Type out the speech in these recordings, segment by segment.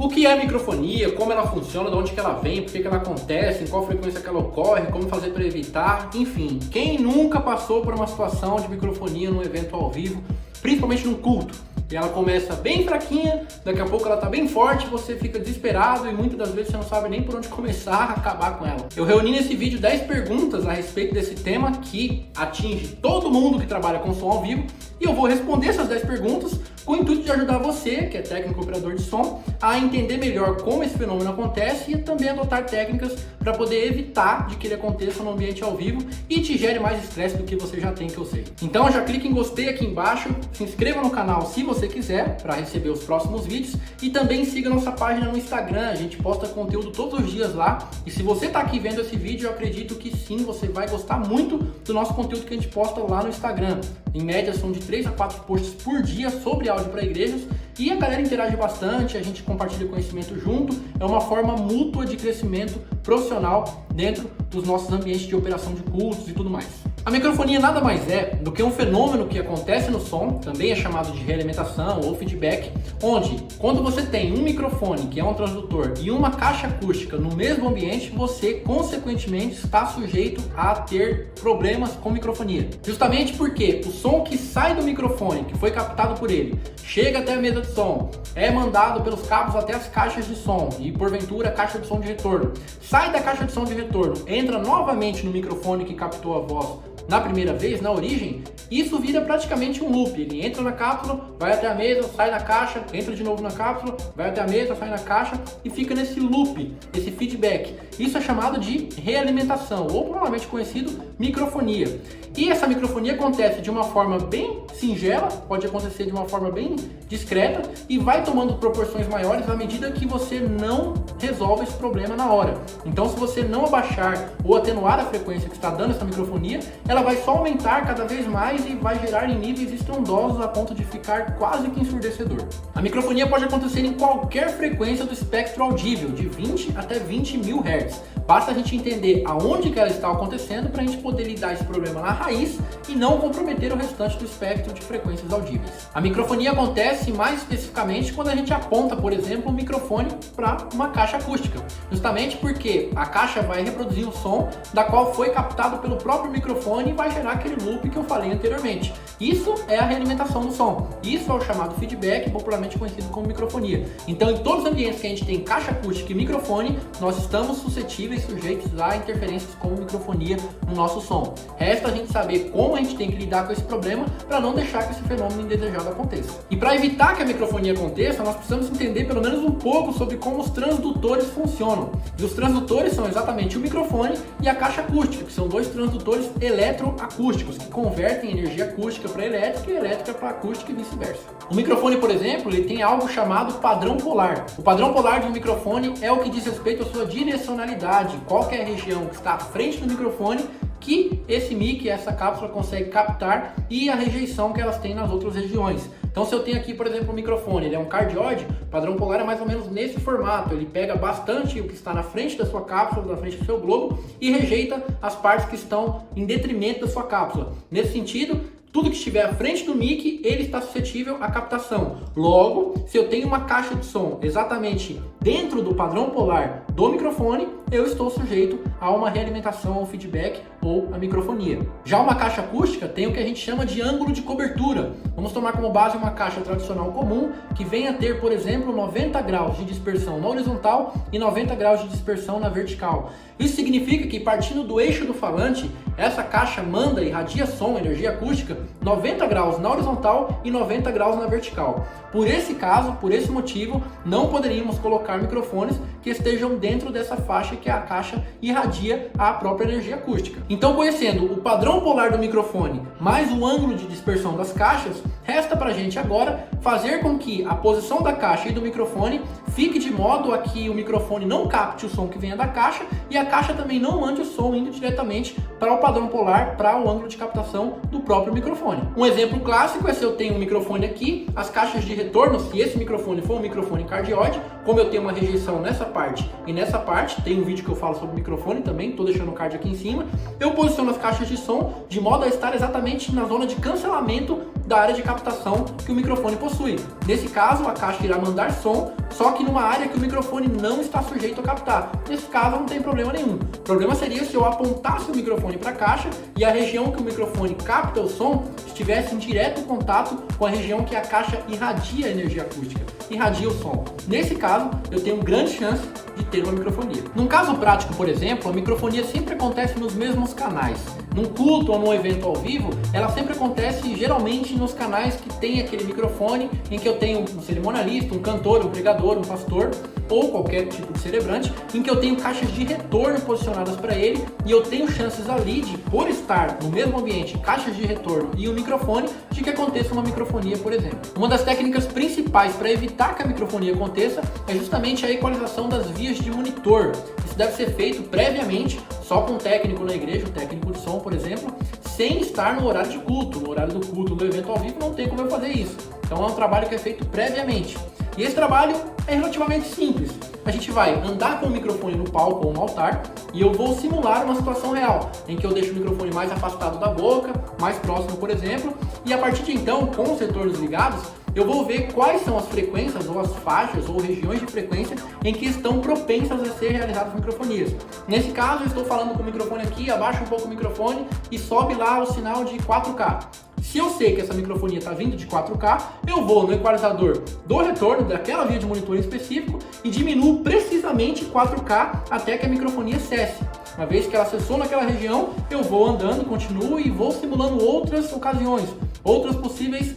O que é a microfonia, como ela funciona, de onde que ela vem, por que ela acontece, em qual frequência que ela ocorre, como fazer para evitar, enfim. Quem nunca passou por uma situação de microfonia num evento ao vivo, principalmente num culto? E ela começa bem fraquinha, daqui a pouco ela tá bem forte, você fica desesperado e muitas das vezes você não sabe nem por onde começar a acabar com ela. Eu reuni nesse vídeo 10 perguntas a respeito desse tema que atinge todo mundo que trabalha com som ao vivo e eu vou responder essas 10 perguntas com o intuito de ajudar você, que é técnico operador de som, a entender melhor como esse fenômeno acontece e também adotar técnicas para poder evitar de que ele aconteça no ambiente ao vivo e te gere mais estresse do que você já tem, que eu sei. Então já clique em gostei aqui embaixo, se inscreva no canal se você quiser para receber os próximos vídeos e também siga nossa página no Instagram, a gente posta conteúdo todos os dias lá e se você está aqui vendo esse vídeo, eu acredito que sim, você vai gostar muito do nosso conteúdo que a gente posta lá no Instagram. Em média são de 3 a 4 posts por dia sobre áudio para igrejas e a galera interage bastante, a gente compartilha conhecimento junto, é uma forma mútua de crescimento profissional dentro dos nossos ambientes de operação de cultos e tudo mais. A microfonia nada mais é do que um fenômeno que acontece no som, também é chamado de realimentação ou feedback, onde quando você tem um microfone, que é um transdutor, e uma caixa acústica no mesmo ambiente, você consequentemente está sujeito a ter problemas com microfonia. Justamente porque o som que sai do microfone, que foi captado por ele, chega até a mesa de som, é mandado pelos cabos até as caixas de som e porventura a caixa de som de retorno, sai da caixa de som de retorno, entra novamente no microfone que captou a voz na primeira vez, na origem, isso vira praticamente um loop. Ele entra na cápsula, vai até a mesa, sai da caixa, entra de novo na cápsula, vai até a mesa, sai na caixa e fica nesse loop, esse feedback. Isso é chamado de realimentação, ou provavelmente conhecido microfonia. E essa microfonia acontece de uma forma bem singela, pode acontecer de uma forma bem discreta e vai tomando proporções maiores à medida que você não resolve esse problema na hora. Então, se você não abaixar ou atenuar a frequência que está dando essa microfonia, ela vai só aumentar cada vez mais e vai gerar em níveis estrondosos a ponto de ficar quase que ensurdecedor. A microfonia pode acontecer em qualquer frequência do espectro audível, de 20 até 20 mil Hz. Basta a gente entender aonde que ela está acontecendo para a gente poder lidar esse problema na raiz e não comprometer o restante do espectro de frequências audíveis. A microfonia acontece mais especificamente quando a gente aponta, por exemplo, um microfone para uma caixa acústica, justamente porque a caixa vai reproduzir o som da qual foi captado pelo próprio microfone e vai gerar aquele loop que eu falei anteriormente. Isso é a realimentação do som. Isso é o chamado feedback, popularmente conhecido como microfonia. Então, em todos os ambientes que a gente tem caixa acústica e microfone, nós estamos suscetíveis, sujeitos a interferências com microfonia no nosso som. Resta a gente saber como a gente tem que lidar com esse problema para não deixar que esse fenômeno indesejado aconteça. E para evitar que a microfonia aconteça, nós precisamos entender pelo menos um pouco sobre como os transdutores funcionam. E os transdutores são exatamente o microfone e a caixa acústica, que são dois transdutores eletroacústicos que convertem energia acústica para elétrica e elétrica para acústica e vice-versa. O microfone, por exemplo, ele tem algo chamado padrão polar. O padrão polar de um microfone é o que diz respeito à sua direcionalidade, qual que é a região que está à frente do microfone que esse mic, essa cápsula consegue captar e a rejeição que elas têm nas outras regiões. Então, se eu tenho aqui, por exemplo, um microfone, ele é um cardioide, o padrão polar é mais ou menos nesse formato, ele pega bastante o que está na frente da sua cápsula, na frente do seu globo e rejeita as partes que estão em detrimento da sua cápsula. Nesse sentido, tudo que estiver à frente do mic, ele está suscetível à captação. Logo, se eu tenho uma caixa de som exatamente dentro do padrão polar do microfone, eu estou sujeito a uma realimentação, ao feedback ou a microfonia. Já uma caixa acústica tem o que a gente chama de ângulo de cobertura. Vamos tomar como base uma caixa tradicional comum que venha a ter, por exemplo, 90 graus de dispersão na horizontal e 90 graus de dispersão na vertical. Isso significa que, partindo do eixo do falante, essa caixa manda e irradia som, energia acústica, 90 graus na horizontal e 90 graus na vertical. Por esse caso, por esse motivo, não poderíamos colocar microfones que estejam dentro dessa faixa que a caixa irradia a própria energia acústica. Então, conhecendo o padrão polar do microfone mais o ângulo de dispersão das caixas, resta para a gente agora fazer com que a posição da caixa e do microfone fique de modo a que o microfone não capte o som que venha da caixa e a caixa também não mande o som indo diretamente para o padrão polar, para o ângulo de captação do próprio microfone. Um exemplo clássico é se eu tenho um microfone aqui, as caixas de retorno, se esse microfone for um microfone cardioide, como eu tenho uma rejeição nessa parte e nessa parte, tem um vídeo que eu falo sobre microfone também, estou deixando o card aqui em cima, eu posiciono as caixas de som de modo a estar exatamente na zona de cancelamento da área de captação que o microfone possui. Nesse caso, a caixa irá mandar som, só que numa área que o microfone não está sujeito a captar. Nesse caso, não tem problema nenhum. O problema seria se eu apontasse o microfone para a caixa e a região que o microfone capta o som estivesse em direto contato com a região que a caixa irradia a energia acústica, irradia o som. Nesse caso, eu tenho grande chance de ter uma microfonia. Num caso prático, por exemplo, a microfonia sempre acontece nos mesmos canais. Num culto ou num evento ao vivo, ela sempre acontece geralmente nos canais que tem aquele microfone em que eu tenho um cerimonialista, um cantor, um pregador, um pastor ou qualquer tipo de celebrante, em que eu tenho caixas de retorno posicionadas para ele e eu tenho chances ali de, por estar no mesmo ambiente, caixas de retorno e um microfone, de que aconteça uma microfonia, por exemplo. Uma das técnicas principais para evitar que a microfonia aconteça é justamente a equalização das vias de monitor. Isso deve ser feito previamente, só com um técnico na igreja, um técnico de som, por exemplo, sem estar no horário de culto. No horário do culto, do evento ao vivo, não tem como eu fazer isso. Então é um trabalho que é feito previamente. E esse trabalho é relativamente simples. A gente vai andar com o microfone no palco ou no altar e eu vou simular uma situação real, em que eu deixo o microfone mais afastado da boca, mais próximo, por exemplo, e a partir de então, com os retornos ligados, eu vou ver quais são as frequências ou as faixas ou regiões de frequência em que estão propensas a ser realizadas microfonias. Nesse caso, eu estou falando com o microfone aqui, abaixo um pouco o microfone e sobe lá o sinal de 4K. Se eu sei que essa microfonia está vindo de 4K, eu vou no equalizador do retorno daquela via de monitor em específico e diminuo precisamente 4K até que a microfonia cesse. Uma vez que ela cessou naquela região, eu vou andando, continuo e vou simulando outras ocasiões, outras possíveis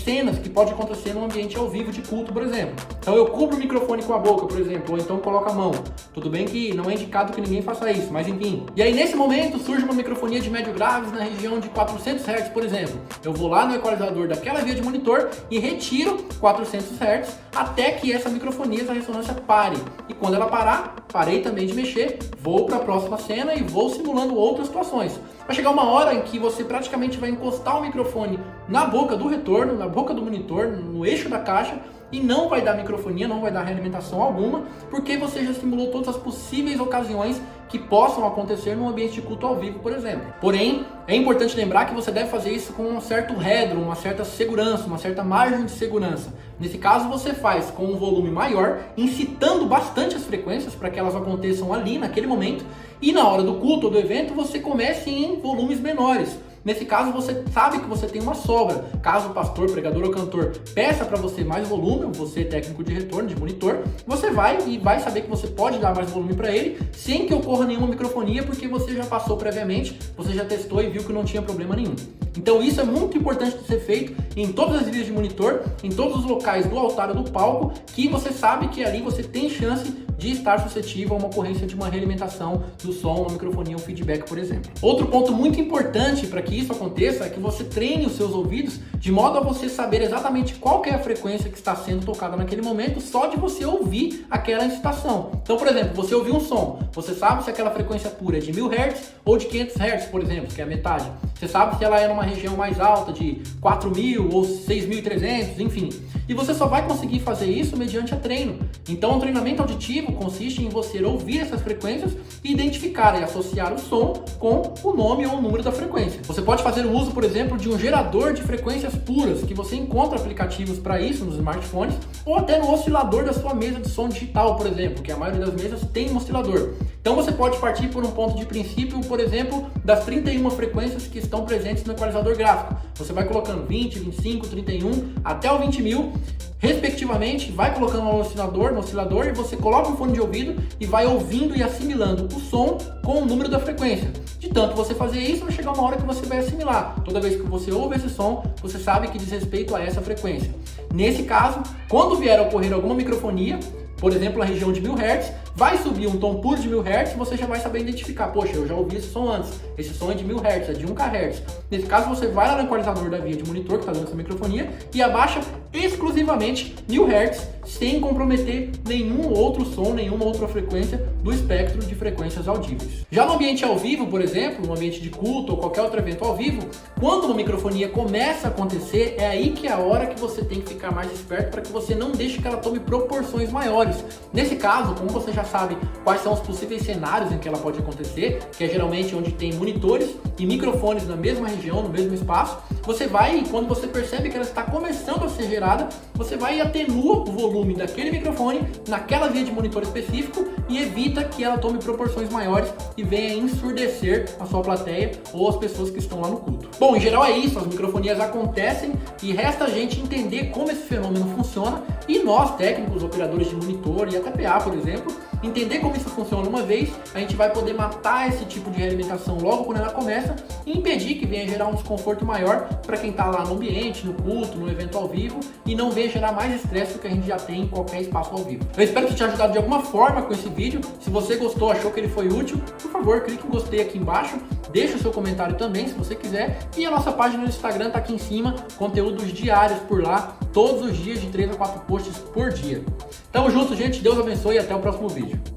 cenas que pode acontecer num ambiente ao vivo de culto, por exemplo. Então eu cubro o microfone com a boca, por exemplo, ou então coloco a mão. Tudo bem que não é indicado que ninguém faça isso, mas enfim. E aí nesse momento surge uma microfonia de médio graves na região de 400 Hz, por exemplo. Eu vou lá no equalizador daquela via de monitor e retiro 400 Hz até que essa microfonia, essa ressonância pare. E quando ela parar, parei também de mexer, vou para a próxima cena e vou simulando outras situações. Vai chegar uma hora em que você praticamente vai encostar o microfone na boca do retorno, na boca do monitor, no eixo da caixa, e não vai dar microfonia, não vai dar realimentação alguma, porque você já simulou todas as possíveis ocasiões que possam acontecer num ambiente de culto ao vivo, por exemplo. Porém, é importante lembrar que você deve fazer isso com um certo headroom, uma certa segurança, uma certa margem de segurança. Nesse caso, você faz com um volume maior, incitando bastante as frequências para que elas aconteçam ali, naquele momento, e na hora do culto ou do evento, você comece em volumes menores. Nesse caso, você sabe que você tem uma sobra. Caso o pastor, pregador ou cantor peça para você mais volume, você técnico de retorno, de monitor, você vai saber que você pode dar mais volume para ele sem que ocorra nenhuma microfonia, porque você já passou previamente, você já testou e viu que não tinha problema nenhum. Então isso é muito importante de ser feito em todas as vias de monitor, em todos os locais do altar ou do palco, que você sabe que ali você tem chance de estar suscetível a uma ocorrência de uma realimentação do som, uma microfonia, um feedback, por exemplo. Outro ponto muito importante para que isso aconteça é que você treine os seus ouvidos de modo a você saber exatamente qual que é a frequência que está sendo tocada naquele momento, só de você ouvir aquela incitação. Então, por exemplo, você ouviu um som, você sabe se aquela frequência pura é de 1000 Hz ou de 500 Hz, por exemplo, que é a metade. Você sabe se ela é numa região mais alta, de 4000 ou 6300, enfim. E você só vai conseguir fazer isso mediante a treino. Então, o treinamento auditivo consiste em você ouvir essas frequências e identificar e associar o som com o nome ou o número da frequência. Você pode fazer o uso, por exemplo, de um gerador de frequências puras, que você encontra aplicativos para isso nos smartphones, ou até no oscilador da sua mesa de som digital, por exemplo, que a maioria das mesas tem um oscilador. Então você pode partir por um ponto de princípio, por exemplo, das 31 frequências que estão presentes no equalizador gráfico. Você vai colocando 20, 25, 31, até o 20.000, respectivamente, vai colocando no oscilador e você coloca um fone de ouvido e vai ouvindo e assimilando o som com o número da frequência. De tanto você fazer isso, vai chegar uma hora que você vai assimilar. Toda vez que você ouve esse som, você sabe que diz respeito a essa frequência. Nesse caso, quando vier a ocorrer alguma microfonia, por exemplo, na região de 1000 Hz, vai subir um tom puro de 1000 Hz e você já vai saber identificar. Poxa, eu já ouvi esse som antes. Esse som é de 1000 Hz, é de 1 kHz. Nesse caso, você vai lá no equalizador da via de monitor que está dando essa microfonia e abaixa exclusivamente 1000 Hz, sem comprometer nenhum outro som, nenhuma outra frequência do espectro de frequências audíveis. Já no ambiente ao vivo, por exemplo, no ambiente de culto ou qualquer outro evento ao vivo, quando uma microfonia começa a acontecer, é aí que é a hora que você tem que ficar mais esperto para que você não deixe que ela tome proporções maiores. Nesse caso, como você já sabe quais são os possíveis cenários em que ela pode acontecer, que é geralmente onde tem monitores e microfones na mesma região, no mesmo espaço, você vai, quando você percebe que ela está começando a ser gerada, você vai e atenua o volume daquele microfone naquela via de monitor específico e evita que ela tome proporções maiores e venha ensurdecer a sua plateia ou as pessoas que estão lá no culto. Bom, em geral é isso, as microfonias acontecem e resta a gente entender como esse fenômeno funciona e nós, técnicos, operadores de monitor e até PA, por exemplo, entender como isso funciona uma vez, a gente vai poder matar esse tipo de realimentação logo quando ela começa e impedir que venha gerar um desconforto maior para quem está lá no ambiente, no culto, no evento ao vivo e não venha gerar mais estresse do que a gente já tem em qualquer espaço ao vivo. Eu espero ter te ajudado de alguma forma com esse vídeo. Se você gostou, achou que ele foi útil, por favor, clique em gostei aqui embaixo, deixa o seu comentário também, se você quiser, e a nossa página no Instagram está aqui em cima, conteúdos diários por lá, todos os dias de 3 a 4 posts por dia. Tamo junto, gente, Deus abençoe e até o próximo vídeo.